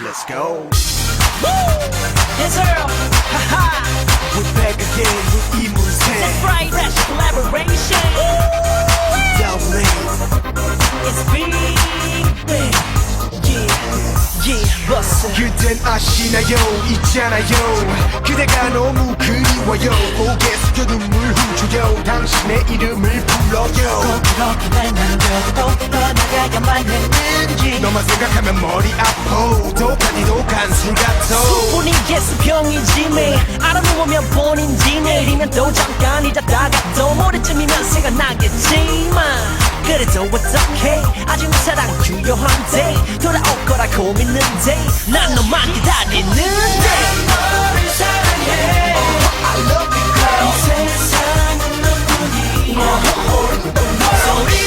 Let's go. Yes, Earl. Haha. We're back again with 이문세. That's right. Fresh collaboration. Doubling. It's big, big. Yeah, bust it. 그댄 아시나요 있잖아요 그대가 너무 그리워요 고개 숙여 눈물 훔쳐요 당신의 이름을 불러요 꼭 그렇게 날 남겨도 떠나가야만 했는지 너만 생각하면 머리 아파 독하디도 간술 같아 수분이 예수병이지 매일 알아놓으면 본인지 내일이면 또 잠깐 잊었다가 또 모레쯤이면 생각나겠지만 그래도 어떡해 아직 내 사랑 중요한데 돌아올 거라고 믿는데 난 너만 기다리는데 너를 사랑해 I love you girl 이 세상은 너뿐이야 소리